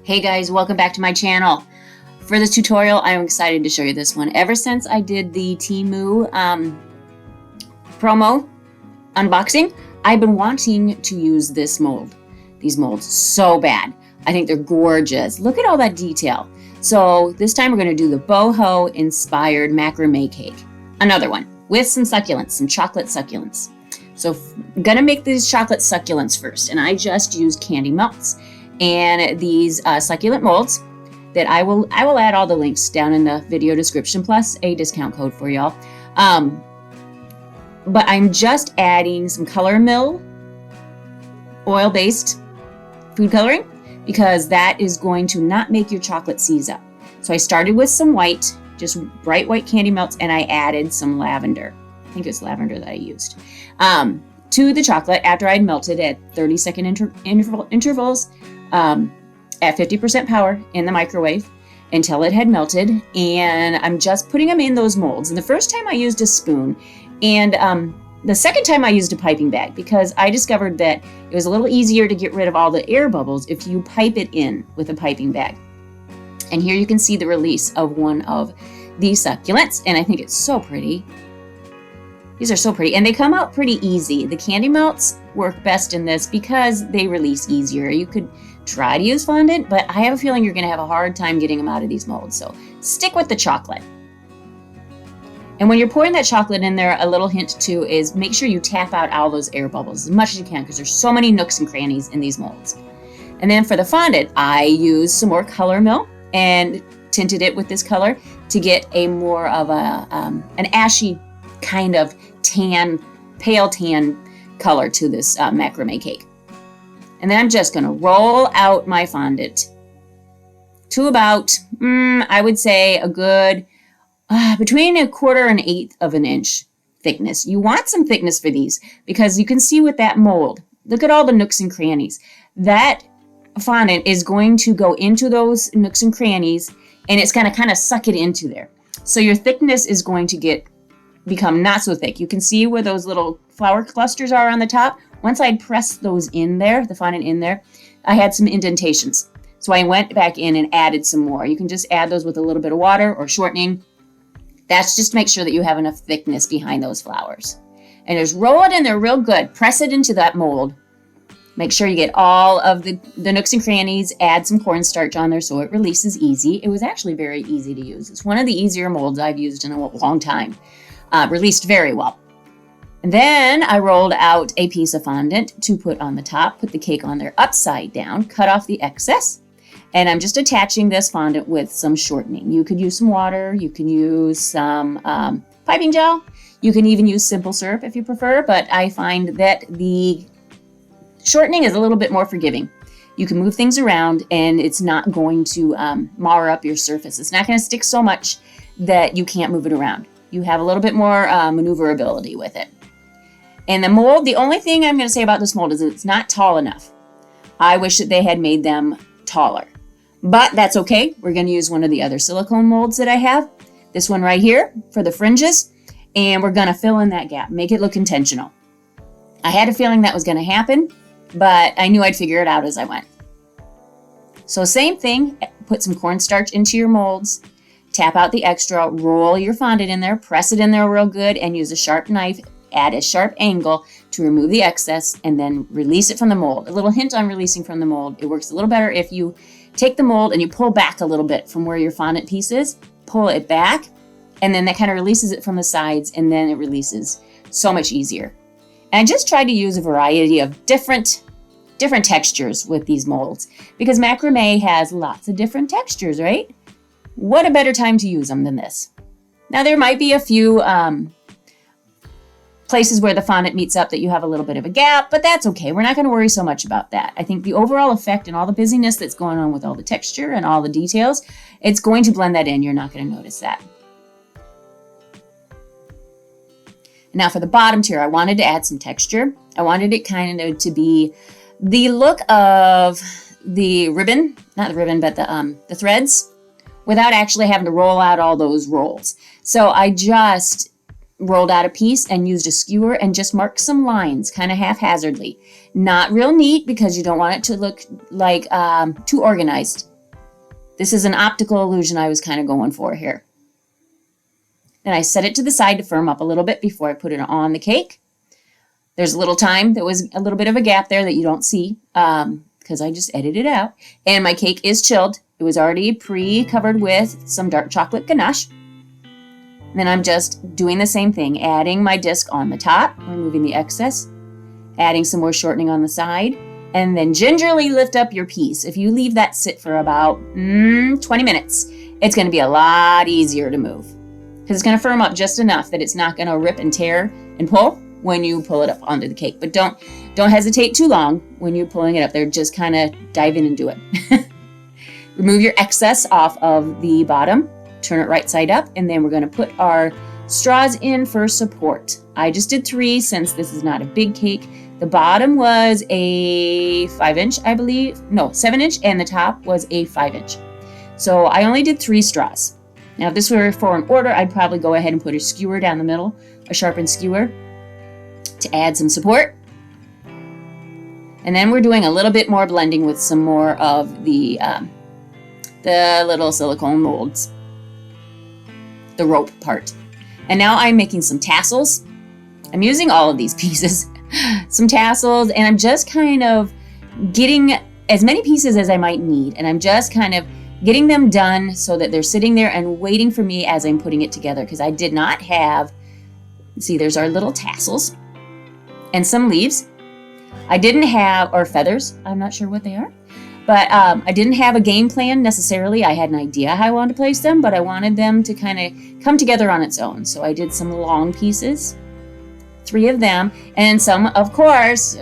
Hey guys, welcome back to my channel. For this tutorial, I'm excited to show you this one. Ever since I did the TEMU promo unboxing, I've been wanting to use these molds so bad. I think they're gorgeous. Look at all that detail. So this time we're going to do the BOHO inspired macrame cake. Another one with some succulents, some chocolate succulents. So I'm going to make these chocolate succulents first, and I just used candy melts. And these succulent molds that I will add all the links down in the video description, plus a discount code for y'all. But I'm just adding some Color Mill oil-based food coloring because that is going to not make your chocolate seize up. So I started with some white, just bright white candy melts, and I added some lavender. I think it's lavender that I used. To the chocolate after I'd melted at 30-second intervals. At 50% power in the microwave until it had melted, and I'm just putting them in those molds. And the first time I used a spoon, and the second time I used a piping bag because I discovered that it was a little easier to get rid of all the air bubbles if you pipe it in with a piping bag. And here you can see the release of one of these succulents, and I think it's so pretty. These are so pretty, and they come out pretty easy. The candy melts work best in this because they release easier. You could try to use fondant, but I have a feeling you're going to have a hard time getting them out of these molds, so stick with the chocolate. And when you're pouring that chocolate in there, a little hint too is make sure you tap out all those air bubbles as much as you can because there's so many nooks and crannies in these molds. And then for the fondant, I used some more Color Mill and tinted it with this color to get a more of an ashy kind of tan, pale tan color to this macrame cake. And then I'm just going to roll out my fondant to about, I would say a good, between 1/4 and 1/8 of an inch thickness. You want some thickness for these because you can see with that mold, look at all the nooks and crannies. That fondant is going to go into those nooks and crannies, and it's going to kind of suck it into there. So your thickness is going to become not so thick. You can see where those little flower clusters are on the top. Once I'd pressed those in there, the fondant in there, I had some indentations. So I went back in and added some more. You can just add those with a little bit of water or shortening. That's just to make sure that you have enough thickness behind those flowers. And just roll it in there real good. Press it into that mold. Make sure you get all of the nooks and crannies. Add some cornstarch on there so it releases easy. It was actually very easy to use. It's one of the easier molds I've used in a long time. Released very well. And then I rolled out a piece of fondant to put on the top, put the cake on there upside down, cut off the excess, and I'm just attaching this fondant with some shortening. You could use some water, you can use some piping gel, you can even use simple syrup if you prefer, but I find that the shortening is a little bit more forgiving. You can move things around and it's not going to mar up your surface. It's not going to stick so much that you can't move it around. You have a little bit more maneuverability with it. And the mold, the only thing I'm going to say about this mold is it's not tall enough. I wish that they had made them taller. But that's okay. We're going to use one of the other silicone molds that I have. This one right here for the fringes. And we're going to fill in that gap, make it look intentional. I had a feeling that was going to happen, but I knew I'd figure it out as I went. So same thing, put some cornstarch into your molds. Tap out the extra, roll your fondant in there, press it in there real good, and use a sharp knife at a sharp angle to remove the excess, and then release it from the mold. A little hint on releasing from the mold. It works a little better if you take the mold and you pull back a little bit from where your fondant piece is, pull it back, and then that kind of releases it from the sides, and then it releases so much easier. And I just tried to use a variety of different textures with these molds because macrame has lots of different textures, right? What a better time to use them than this. Now there might be a few places where the fondant meets up that you have a little bit of a gap, but that's okay. We're not going to worry so much about that. I think the overall effect and all the busyness that's going on with all the texture and all the details, it's going to blend that in. You're not going to notice that. Now for the bottom tier, I wanted to add some texture. I wanted it kind of to be the look of the ribbon, not the ribbon, but the threads, without actually having to roll out all those rolls. So I just rolled out a piece and used a skewer and just marked some lines kind of haphazardly. Not real neat because you don't want it to look like too organized. This is an optical illusion I was kind of going for here. Then I set it to the side to firm up a little bit before I put it on the cake. There's a little time. There was a little bit of a gap there that you don't see because I just edited it out. And my cake is chilled. It was already pre-covered with some dark chocolate ganache. And then I'm just doing the same thing, adding my disc on the top, removing the excess, adding some more shortening on the side, and then gingerly lift up your piece. If you leave that sit for about 20 minutes, it's going to be a lot easier to move because it's going to firm up just enough that it's not going to rip and tear and pull when you pull it up onto the cake. But don't hesitate too long when you're pulling it up there. Just kind of dive in and do it. Remove your excess off of the bottom, turn it right side up, and then we're going to put our straws in for support. I just did 3 since this is not a big cake. The bottom was a 5-inch, I believe. No, 7-inch, and the top was a 5-inch. So I only did 3 straws. Now, if this were for an order, I'd probably go ahead and put a skewer down the middle, a sharpened skewer, to add some support. And then we're doing a little bit more blending with some more of the little silicone molds, the rope part. And now I'm making some tassels. I'm using all of these pieces, some tassels, and I'm just kind of getting as many pieces as I might need. And I'm just kind of getting them done so that they're sitting there and waiting for me as I'm putting it together, because I did not have, see, there's our little tassels and some leaves. I didn't have, or feathers, I'm not sure what they are, but I didn't have a game plan necessarily. I had an idea how I wanted to place them, but I wanted them to kind of come together on its own. So I did some long pieces, 3 of them, and some, of course,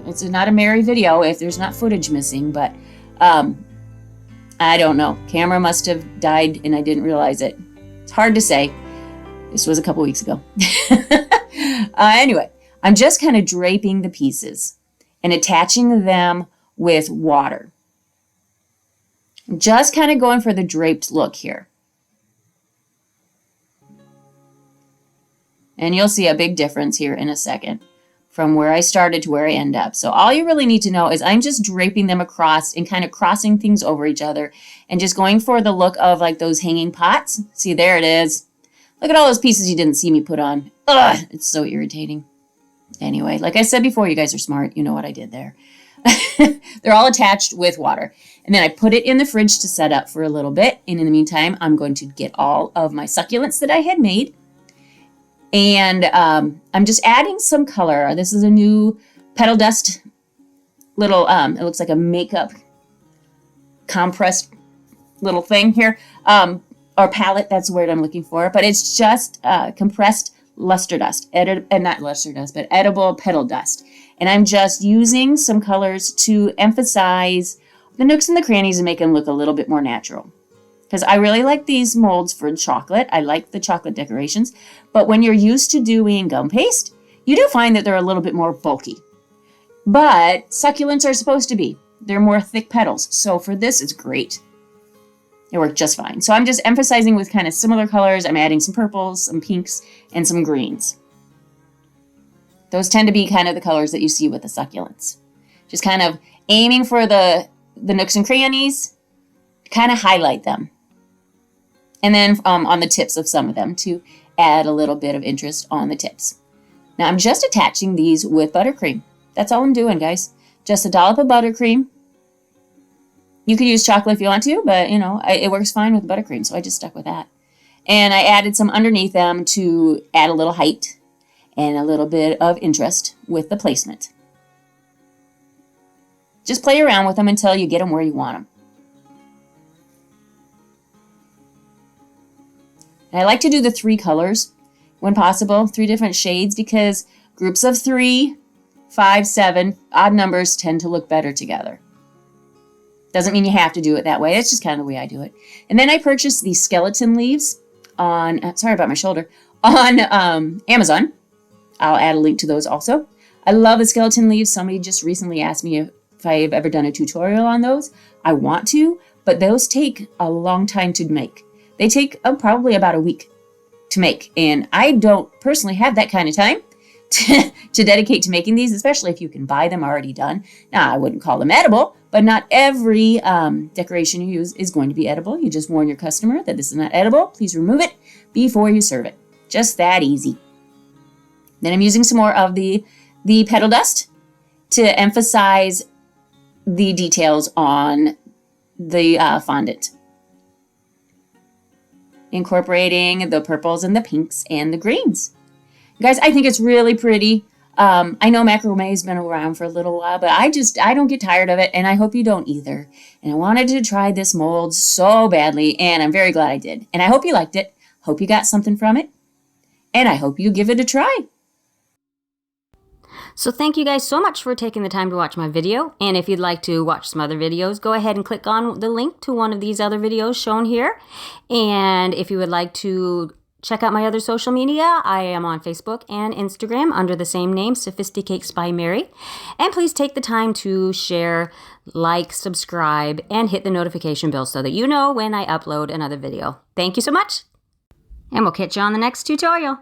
it's not a merry video if there's not footage missing, but I don't know. Camera must have died and I didn't realize it. It's hard to say. This was a couple weeks ago. Anyway, I'm just kind of draping the pieces and attaching them with water. I'm just kind of going for the draped look here. And you'll see a big difference here in a second from where I started to where I end up. So all you really need to know is I'm just draping them across and kind of crossing things over each other and just going for the look of like those hanging pots. See, there it is. Look at all those pieces you didn't see me put on. Ugh, it's so irritating. Anyway, like I said before, you guys are smart. You know what I did there. They're all attached with water. And then I put it in the fridge to set up for a little bit. And in the meantime, I'm going to get all of my succulents that I had made. And I'm just adding some color. This is a new petal dust little, it looks like a makeup compressed little thing here. Or palette, that's the word I'm looking for. But it's just compressed luster dust, not luster dust, but edible petal dust. And I'm just using some colors to emphasize the nooks and the crannies and make them look a little bit more natural. Because I really like these molds for chocolate. I like the chocolate decorations. But when you're used to doing gum paste, you do find that they're a little bit more bulky. But succulents are supposed to be. They're more thick petals. So for this, it's great. It worked just fine. So I'm just emphasizing with kind of similar colors. I'm adding some purples, some pinks, and some greens. Those tend to be kind of the colors that you see with the succulents. Just kind of aiming for the nooks and crannies, kind of highlight them. And then on the tips of some of them to add a little bit of interest on the tips. Now I'm just attaching these with buttercream. That's all I'm doing, guys. Just a dollop of buttercream. You could use chocolate if you want to, but, you know, it works fine with buttercream, so I just stuck with that. And I added some underneath them to add a little height and a little bit of interest with the placement. Just play around with them until you get them where you want them. And I like to do the 3 colors when possible, 3 different shades, because groups of 3, 5, 7, odd numbers tend to look better together. Doesn't mean you have to do it that way. It's just kind of the way I do it. And then I purchased these skeleton leaves on, sorry about my shoulder, on Amazon. I'll add a link to those also. I love the skeleton leaves. Somebody just recently asked me if I've ever done a tutorial on those. I want to, but those take a long time to make. They take probably about a week to make. And I don't personally have that kind of time. to dedicate to making these, especially if you can buy them already done. Now, I wouldn't call them edible, but not every decoration you use is going to be edible. You just warn your customer that this is not edible. Please remove it before you serve it. Just that easy. Then I'm using some more of the petal dust to emphasize the details on the fondant. Incorporating the purples and the pinks and the greens. Guys, I think it's really pretty. I know macrame has been around for a little while, but I don't get tired of it, and I hope you don't either. And I wanted to try this mold so badly, and I'm very glad I did. And I hope you liked it. Hope you got something from it. And I hope you give it a try. So thank you guys so much for taking the time to watch my video. And if you'd like to watch some other videos, go ahead and click on the link to one of these other videos shown here. And if you would like to check out my other social media, I am on Facebook and Instagram under the same name, Sophisticakes by Mary. And please take the time to share, like, subscribe, and hit the notification bell so that you know when I upload another video. Thank you so much, and we'll catch you on the next tutorial.